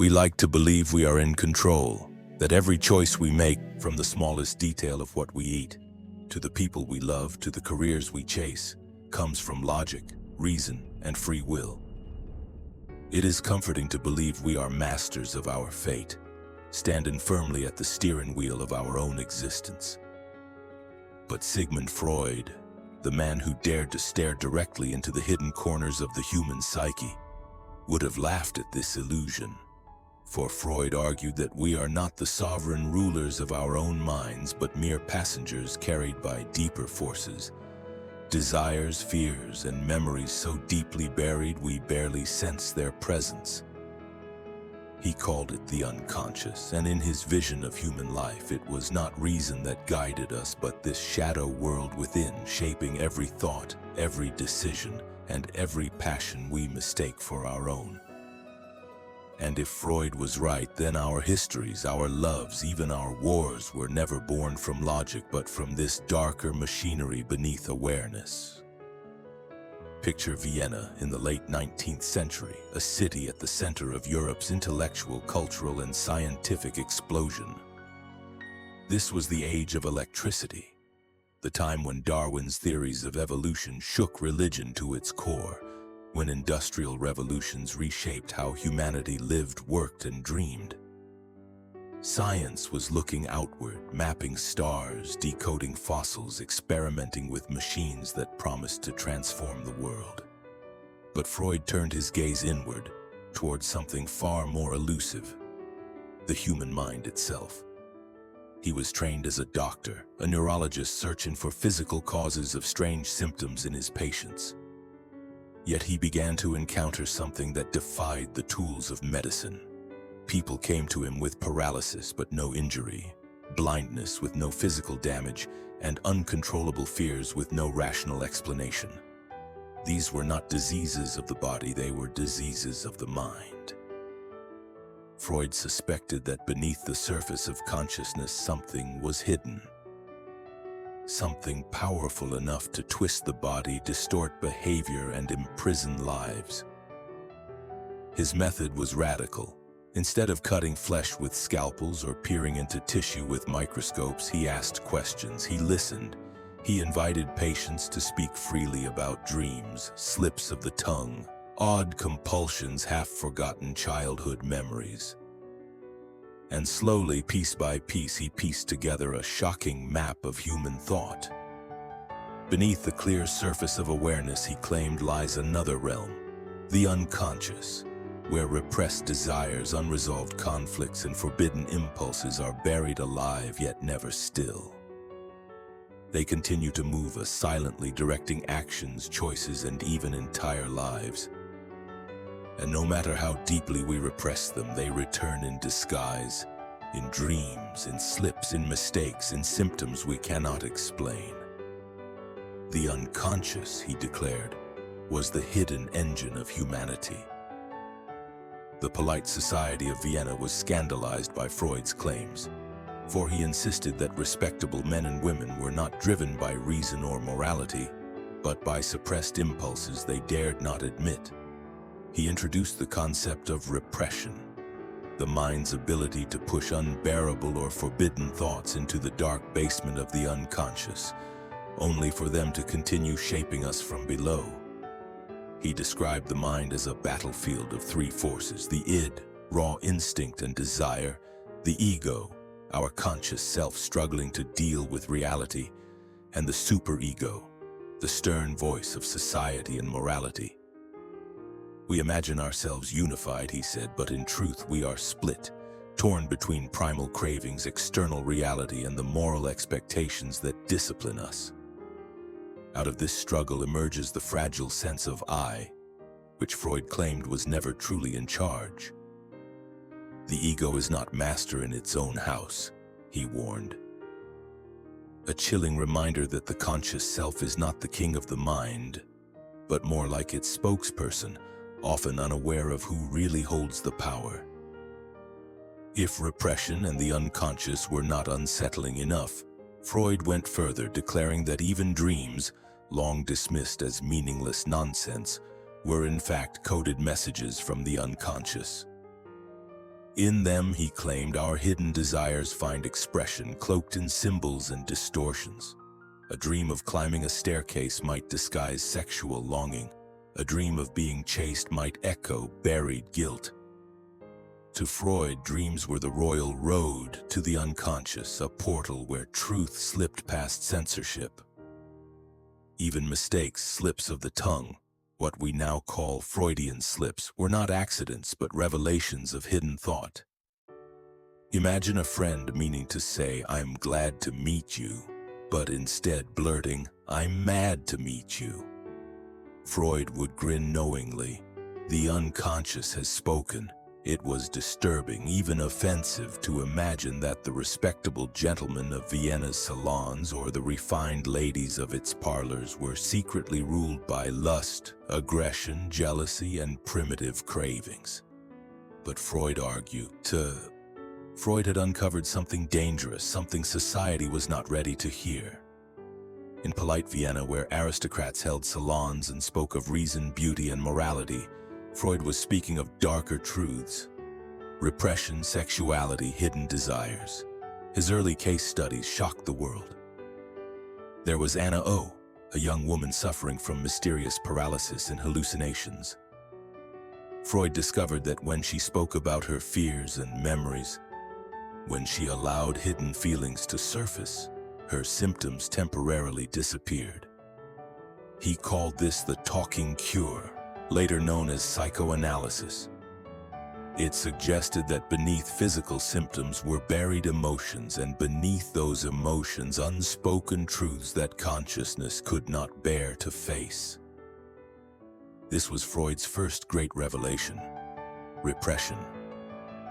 We like to believe we are in control, that every choice we make, from the smallest detail of what we eat, to the people we love, to the careers we chase, comes from logic, reason, and free will. It is comforting to believe we are masters of our fate, standing firmly at the steering wheel of our own existence. But Sigmund Freud, the man who dared to stare directly into the hidden corners of the human psyche, would have laughed at this illusion. For Freud argued that we are not the sovereign rulers of our own minds, but mere passengers carried by deeper forces, desires, fears, and memories so deeply buried we barely sense their presence. He called it the unconscious, and in his vision of human life, it was not reason that guided us, but this shadow world within, shaping every thought, every decision, and every passion we mistake for our own. And if Freud was right, then our histories, our loves, even our wars were never born from logic, but from this darker machinery beneath awareness. Picture Vienna in the late 19th century, a city at the center of Europe's intellectual, cultural, and scientific explosion. This was the age of electricity, the time when Darwin's theories of evolution shook religion to its core, when industrial revolutions reshaped how humanity lived, worked, and dreamed. Science was looking outward, mapping stars, decoding fossils, experimenting with machines that promised to transform the world. But Freud turned his gaze inward, toward something far more elusive: the human mind itself. He was trained as a doctor, a neurologist searching for physical causes of strange symptoms in his patients. Yet he began to encounter something that defied the tools of medicine. People came to him with paralysis but no injury, blindness with no physical damage, and uncontrollable fears with no rational explanation. These were not diseases of the body, they were diseases of the mind. Freud suspected that beneath the surface of consciousness something was hidden. Something powerful enough to twist the body, distort behavior, and imprison lives. His method was radical. Instead of cutting flesh with scalpels or peering into tissue with microscopes, he asked questions, he listened. He invited patients to speak freely about dreams, slips of the tongue, odd compulsions, half-forgotten childhood memories. And slowly, piece by piece, he pieced together a shocking map of human thought. Beneath the clear surface of awareness, he claimed, lies another realm, the unconscious, where repressed desires, unresolved conflicts, and forbidden impulses are buried alive yet never still. They continue to move us silently, directing actions, choices, and even entire lives. And no matter how deeply we repress them, they return in disguise, in dreams, in slips, in mistakes, in symptoms we cannot explain. The unconscious, he declared, was the hidden engine of humanity. The polite society of Vienna was scandalized by Freud's claims, for he insisted that respectable men and women were not driven by reason or morality, but by suppressed impulses they dared not admit. He introduced the concept of repression, the mind's ability to push unbearable or forbidden thoughts into the dark basement of the unconscious, only for them to continue shaping us from below. He described the mind as a battlefield of three forces: the id, raw instinct and desire; the ego, our conscious self struggling to deal with reality; and the superego, the stern voice of society and morality. We imagine ourselves unified, he said, but in truth we are split, torn between primal cravings, external reality, and the moral expectations that discipline us. Out of this struggle emerges the fragile sense of I, which Freud claimed was never truly in charge. The ego is not master in its own house, he warned. A chilling reminder that the conscious self is not the king of the mind, but more like its spokesperson, often unaware of who really holds the power. If repression and the unconscious were not unsettling enough, Freud went further, declaring that even dreams, long dismissed as meaningless nonsense, were in fact coded messages from the unconscious. In them, he claimed, our hidden desires find expression cloaked in symbols and distortions. A dream of climbing a staircase might disguise sexual longing. A dream of being chaste might echo buried guilt. To Freud, dreams were the royal road to the unconscious, a portal where truth slipped past censorship. Even mistakes, slips of the tongue, what we now call Freudian slips, were not accidents but revelations of hidden thought. Imagine a friend meaning to say, "I'm glad to meet you," but instead blurting, "I'm mad to meet you." Freud would grin knowingly. The unconscious has spoken. It was disturbing, even offensive, to imagine that the respectable gentlemen of Vienna's salons or the refined ladies of its parlors were secretly ruled by lust, aggression, jealousy, and primitive cravings. But Freud argued, Freud had uncovered something dangerous, something society was not ready to hear. In polite Vienna, where aristocrats held salons and spoke of reason, beauty, and morality, Freud was speaking of darker truths: repression, sexuality, hidden desires. His early case studies shocked the world. There was Anna O., a young woman suffering from mysterious paralysis and hallucinations. Freud discovered that when she spoke about her fears and memories, when she allowed hidden feelings to surface, her symptoms temporarily disappeared. He called this the talking cure, later known as psychoanalysis. It suggested that beneath physical symptoms were buried emotions, and beneath those emotions, unspoken truths that consciousness could not bear to face. This was Freud's first great revelation: repression.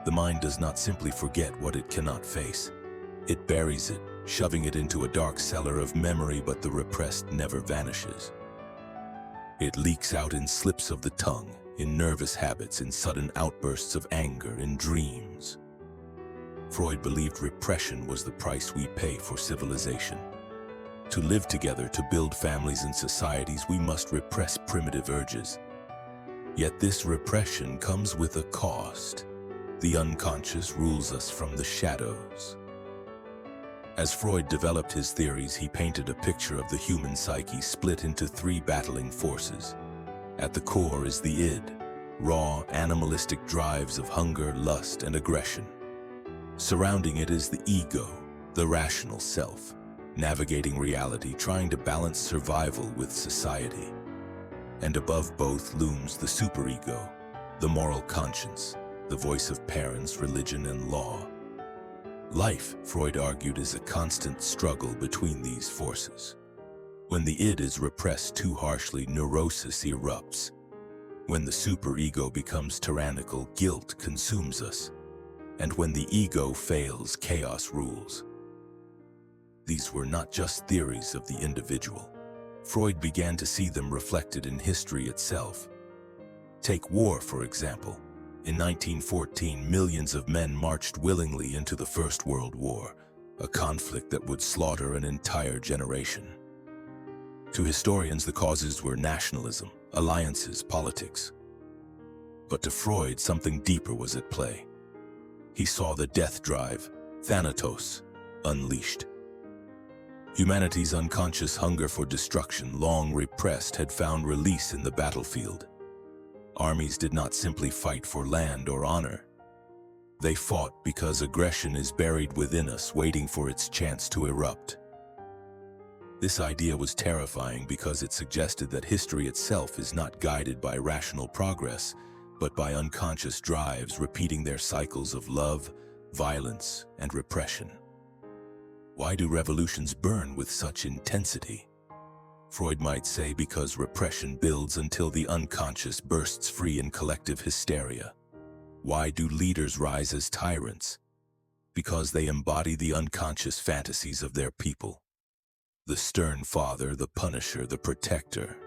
The mind does not simply forget what it cannot face. It buries it, shoving it into a dark cellar of memory, but the repressed never vanishes. It leaks out in slips of the tongue, in nervous habits, in sudden outbursts of anger, in dreams. Freud believed repression was the price we pay for civilization. To live together, to build families and societies, we must repress primitive urges. Yet this repression comes with a cost. The unconscious rules us from the shadows. As Freud developed his theories, he painted a picture of the human psyche split into three battling forces. At the core is the id, raw, animalistic drives of hunger, lust, and aggression. Surrounding it is the ego, the rational self, navigating reality, trying to balance survival with society. And above both looms the superego, the moral conscience, the voice of parents, religion, and law. Life, Freud argued, is a constant struggle between these forces. When the id is repressed too harshly, neurosis erupts. When the superego becomes tyrannical, guilt consumes us. And when the ego fails, chaos rules. These were not just theories of the individual. Freud began to see them reflected in history itself. Take war, for example. In 1914, millions of men marched willingly into the First World War, a conflict that would slaughter an entire generation. To historians, the causes were nationalism, alliances, politics. But to Freud, something deeper was at play. He saw the death drive, thanatos, unleashed. Humanity's unconscious hunger for destruction, long repressed, had found release in the battlefield. Armies did not simply fight for land or honor. They fought because aggression is buried within us, waiting for its chance to erupt. This idea was terrifying because it suggested that history itself is not guided by rational progress, but by unconscious drives repeating their cycles of love, violence, and repression. Why do revolutions burn with such intensity? Freud might say because repression builds until the unconscious bursts free in collective hysteria. Why do leaders rise as tyrants? Because they embody the unconscious fantasies of their people. The stern father, the punisher, the protector.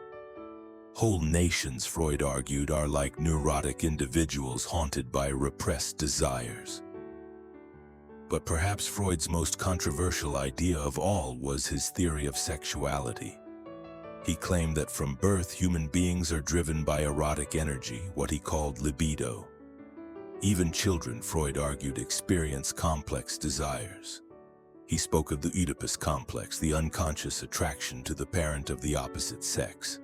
Whole nations, Freud argued, are like neurotic individuals haunted by repressed desires. But perhaps Freud's most controversial idea of all was his theory of sexuality. He claimed that from birth, human beings are driven by erotic energy, what he called libido. Even children, Freud argued, experience complex desires. He spoke of the Oedipus complex, the unconscious attraction to the parent of the opposite sex,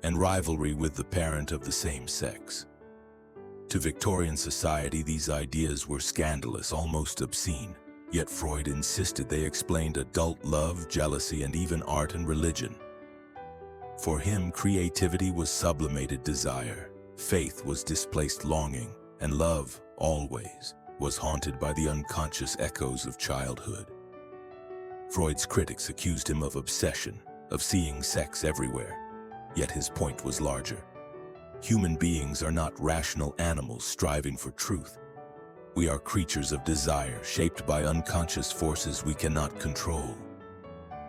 and rivalry with the parent of the same sex. To Victorian society, these ideas were scandalous, almost obscene, yet Freud insisted they explained adult love, jealousy, and even art and religion. For him, creativity was sublimated desire, faith was displaced longing, and love, always, was haunted by the unconscious echoes of childhood. Freud's critics accused him of obsession, of seeing sex everywhere, yet his point was larger. Human beings are not rational animals striving for truth. We are creatures of desire, shaped by unconscious forces we cannot control.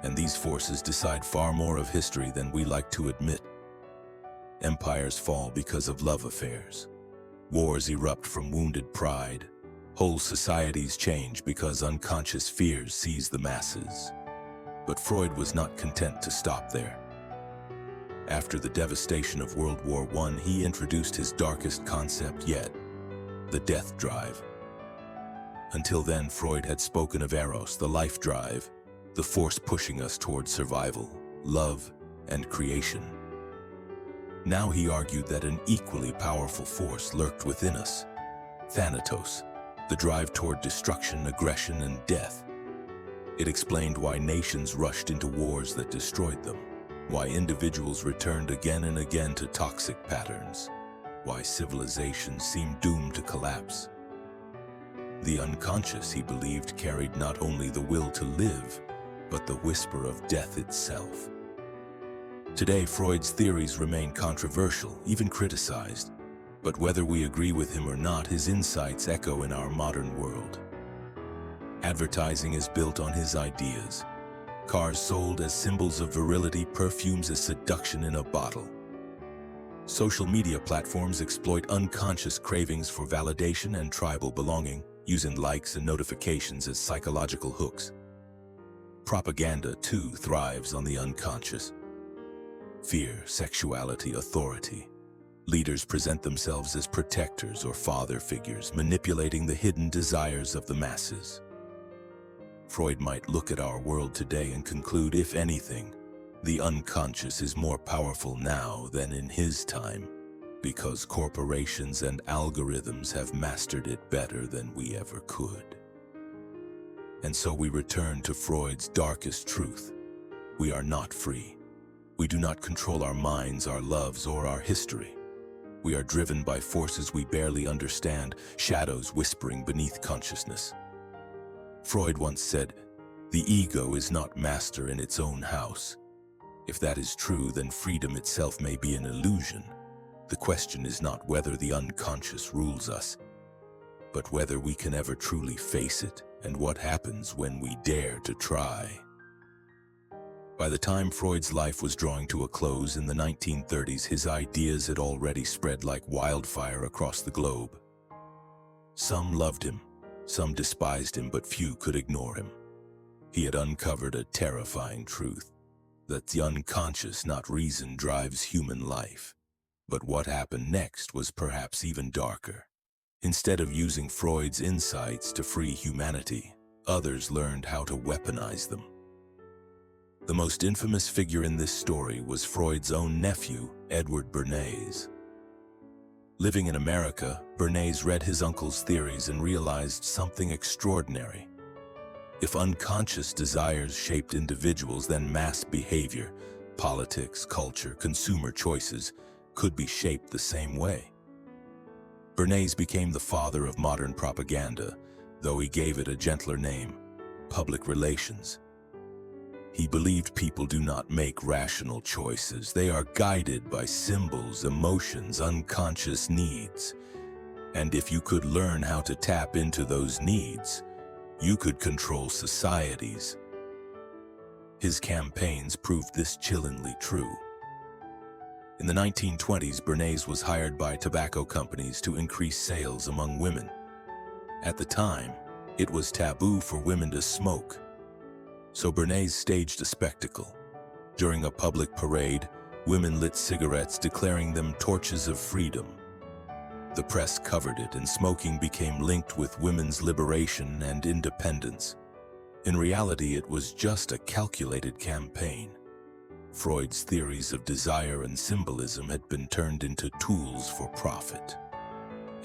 And these forces decide far more of history than we like to admit. Empires fall because of love affairs. Wars erupt from wounded pride. Whole societies change because unconscious fears seize the masses. But Freud was not content to stop there. After the devastation of World War I, he introduced his darkest concept yet, the death drive. Until then, Freud had spoken of Eros, the life drive, the force pushing us toward survival, love, and creation. Now he argued that an equally powerful force lurked within us, Thanatos, the drive toward destruction, aggression, and death. It explained why nations rushed into wars that destroyed them, why individuals returned again and again to toxic patterns, why civilizations seemed doomed to collapse. The unconscious, he believed, carried not only the will to live, but the whisper of death itself. Today, Freud's theories remain controversial, even criticized, but whether we agree with him or not, his insights echo in our modern world. Advertising is built on his ideas. Cars sold as symbols of virility, perfumes as seduction in a bottle. Social media platforms exploit unconscious cravings for validation and tribal belonging, using likes and notifications as psychological hooks. Propaganda, too, thrives on the unconscious. Fear, sexuality, authority. Leaders present themselves as protectors or father figures, manipulating the hidden desires of the masses. Freud might look at our world today and conclude, if anything, the unconscious is more powerful now than in his time, because corporations and algorithms have mastered it better than we ever could. And so we return to Freud's darkest truth. We are not free. We do not control our minds, our loves, or our history. We are driven by forces we barely understand, shadows whispering beneath consciousness. Freud once said, "The ego is not master in its own house." If that is true, then freedom itself may be an illusion. The question is not whether the unconscious rules us, but whether we can ever truly face it, and what happens when we dare to try. By the time Freud's life was drawing to a close in the 1930s, his ideas had already spread like wildfire across the globe. Some loved him, some despised him, but few could ignore him. He had uncovered a terrifying truth, that the unconscious, not reason, drives human life. But what happened next was perhaps even darker. Instead of using Freud's insights to free humanity, others learned how to weaponize them. The most infamous figure in this story was Freud's own nephew, Edward Bernays. Living in America, Bernays read his uncle's theories and realized something extraordinary. If unconscious desires shaped individuals, then mass behavior, politics, culture, consumer choices could be shaped the same way. Bernays became the father of modern propaganda, though he gave it a gentler name, public relations. He believed people do not make rational choices. They are guided by symbols, emotions, unconscious needs. And if you could learn how to tap into those needs, you could control societies. His campaigns proved this chillingly true. In the 1920s, Bernays was hired by tobacco companies to increase sales among women. At the time, it was taboo for women to smoke. So Bernays staged a spectacle. During a public parade, women lit cigarettes, declaring them torches of freedom. The press covered it, and smoking became linked with women's liberation and independence. In reality, it was just a calculated campaign. Freud's theories of desire and symbolism had been turned into tools for profit.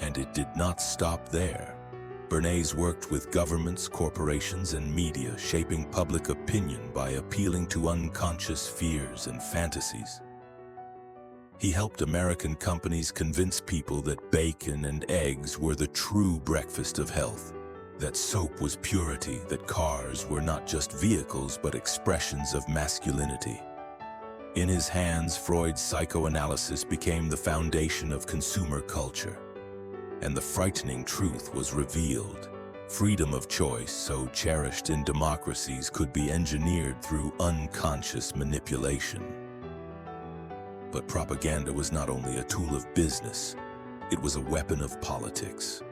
And it did not stop there. Bernays worked with governments, corporations, and media, shaping public opinion by appealing to unconscious fears and fantasies. He helped American companies convince people that bacon and eggs were the true breakfast of health, that soap was purity, that cars were not just vehicles but expressions of masculinity. In his hands, Freud's psychoanalysis became the foundation of consumer culture. And the frightening truth was revealed. Freedom of choice, so cherished in democracies, could be engineered through unconscious manipulation. But propaganda was not only a tool of business, it was a weapon of politics.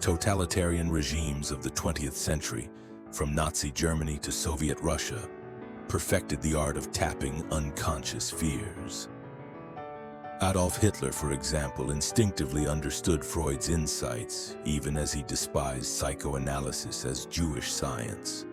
Totalitarian regimes of the 20th century, from Nazi Germany to Soviet Russia, perfected the art of tapping unconscious fears. Adolf Hitler, for example, instinctively understood Freud's insights, even as he despised psychoanalysis as Jewish science.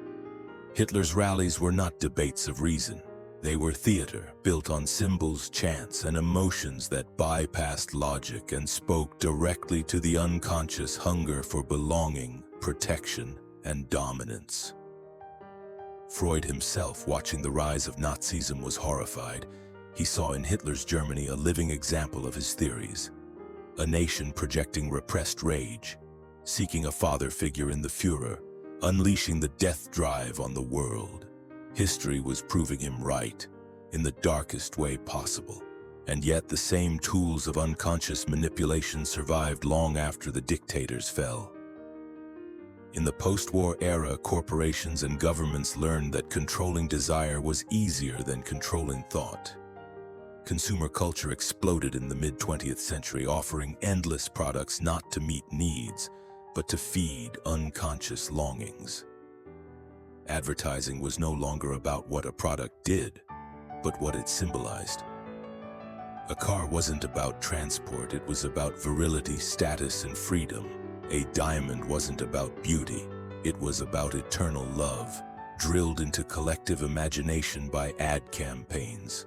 Hitler's rallies were not debates of reason. They were theater, built on symbols, chants, and emotions that bypassed logic and spoke directly to the unconscious hunger for belonging, protection, and dominance. Freud himself, watching the rise of Nazism, was horrified. He saw in Hitler's Germany a living example of his theories, a nation projecting repressed rage, seeking a father figure in the Führer, unleashing the death drive on the world. History was proving him right, in the darkest way possible, and yet the same tools of unconscious manipulation survived long after the dictators fell. In the post-war era, corporations and governments learned that controlling desire was easier than controlling thought. Consumer culture exploded in the mid-20th century, offering endless products not to meet needs, but to feed unconscious longings. Advertising was no longer about what a product did, but what it symbolized. A car wasn't about transport, it was about virility, status, and freedom. A diamond wasn't about beauty, it was about eternal love, drilled into collective imagination by ad campaigns.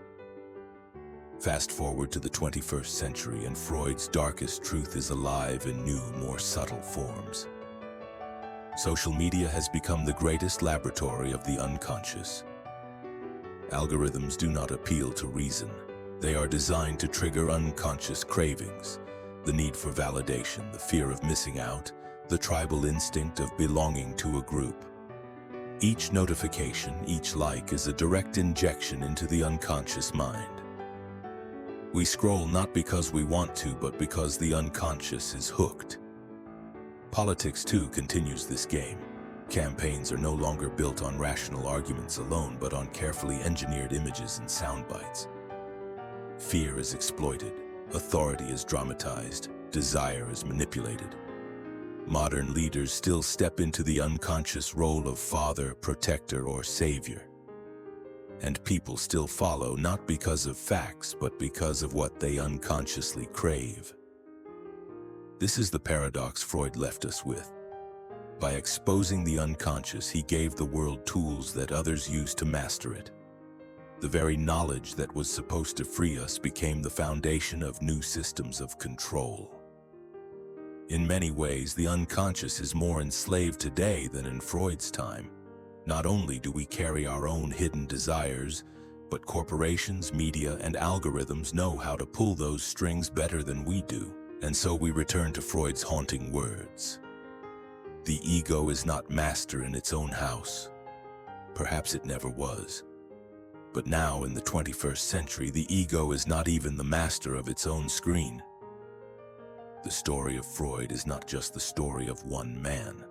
Fast forward to the 21st century, and Freud's darkest truth is alive in new, more subtle forms. Social media has become the greatest laboratory of the unconscious. Algorithms do not appeal to reason. They are designed to trigger unconscious cravings, the need for validation, the fear of missing out, the tribal instinct of belonging to a group. Each notification, each like, is a direct injection into the unconscious mind. We scroll not because we want to, but because the unconscious is hooked. Politics, too, continues this game. Campaigns are no longer built on rational arguments alone, but on carefully engineered images and sound bites. Fear is exploited, authority is dramatized, desire is manipulated. Modern leaders still step into the unconscious role of father, protector, or savior. And people still follow, not because of facts, but because of what they unconsciously crave. This is the paradox Freud left us with. By exposing the unconscious, he gave the world tools that others used to master it. The very knowledge that was supposed to free us became the foundation of new systems of control. In many ways, the unconscious is more enslaved today than in Freud's time. Not only do we carry our own hidden desires, but corporations, media, and algorithms know how to pull those strings better than we do. And so we return to Freud's haunting words. The ego is not master in its own house. Perhaps it never was. But now, in the 21st century, the ego is not even the master of its own screen. The story of Freud is not just the story of one man.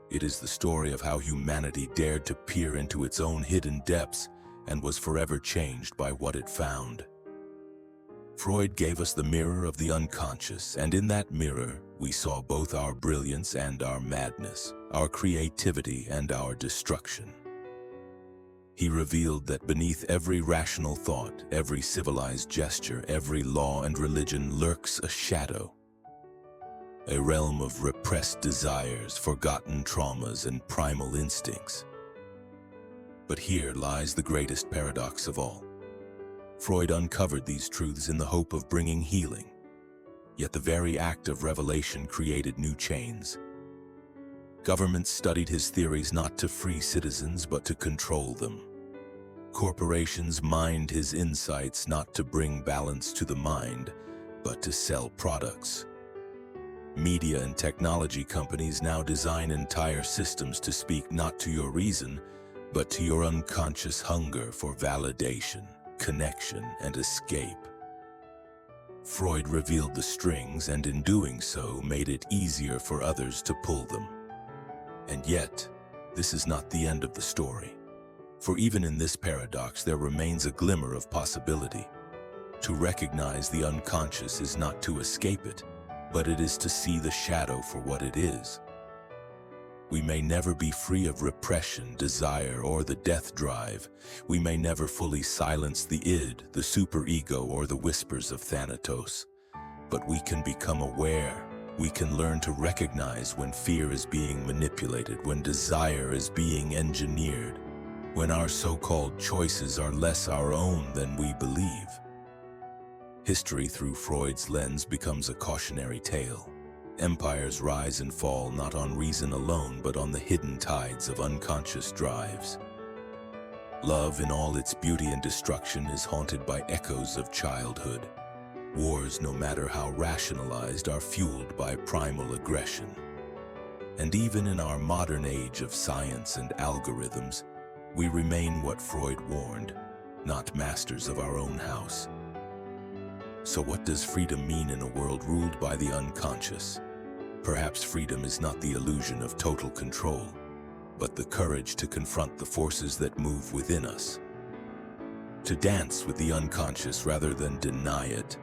It is the story of how humanity dared to peer into its own hidden depths and was forever changed by what it found. Freud gave us the mirror of the unconscious, and in that mirror, we saw both our brilliance and our madness, our creativity and our destruction. He revealed that beneath every rational thought, every civilized gesture, every law and religion lurks a shadow. A realm of repressed desires, forgotten traumas, and primal instincts. But here lies the greatest paradox of all. Freud uncovered these truths in the hope of bringing healing. Yet the very act of revelation created new chains. Governments studied his theories not to free citizens, but to control them. Corporations mined his insights not to bring balance to the mind, but to sell products. Media and technology companies now design entire systems to speak not to your reason, but to your unconscious hunger for validation, connection, and escape. Freud revealed the strings, and in doing so, made it easier for others to pull them. And yet, this is not the end of the story. For even in this paradox, there remains a glimmer of possibility. To recognize the unconscious is not to escape it, but it is to see the shadow for what it is. We may never be free of repression, desire, or the death drive. We may never fully silence the id, the superego, or the whispers of Thanatos. But we can become aware. We can learn to recognize when fear is being manipulated, when desire is being engineered, when our so-called choices are less our own than we believe. History through Freud's lens becomes a cautionary tale. Empires rise and fall not on reason alone, but on the hidden tides of unconscious drives. Love, in all its beauty and destruction, is haunted by echoes of childhood. Wars, no matter how rationalized, are fueled by primal aggression. And even in our modern age of science and algorithms, we remain what Freud warned, not masters of our own house. So what does freedom mean in a world ruled by the unconscious? Perhaps freedom is not the illusion of total control, but the courage to confront the forces that move within us. To dance with the unconscious rather than deny it.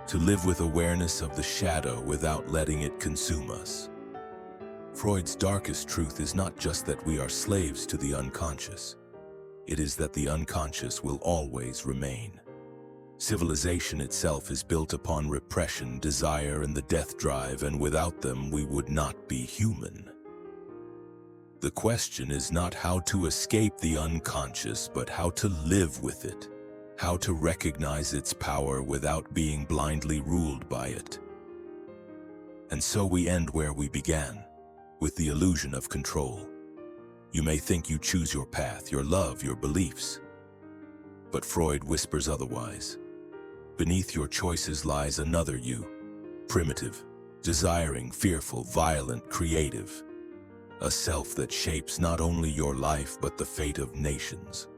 To live with awareness of the shadow without letting it consume us. Freud's darkest truth is not just that we are slaves to the unconscious. It is that the unconscious will always remain. Civilization itself is built upon repression, desire, and the death drive, and without them we would not be human. The question is not how to escape the unconscious, but how to live with it, how to recognize its power without being blindly ruled by it. And so we end where we began, with the illusion of control. You may think you choose your path, your love, your beliefs, but Freud whispers otherwise. Beneath your choices lies another you, primitive, desiring, fearful, violent, creative. A self that shapes not only your life but the fate of nations.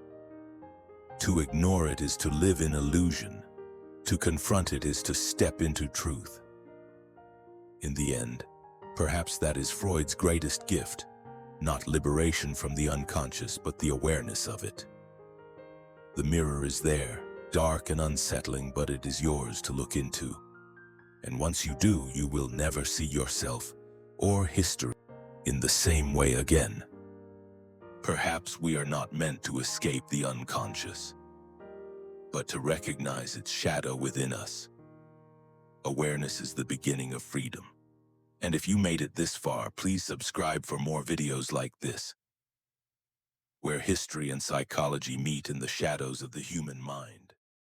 To ignore it is to live in illusion. To confront it is to step into truth. In the end, perhaps that is Freud's greatest gift, not liberation from the unconscious but the awareness of it. The mirror is there, dark and unsettling, but it is yours to look into. And once you do, you will never see yourself or history in the same way again. Perhaps we are not meant to escape the unconscious, but to recognize its shadow within us. Awareness is the beginning of freedom. And if you made it this far, please subscribe for more videos like this, where history and psychology meet in the shadows of the human mind.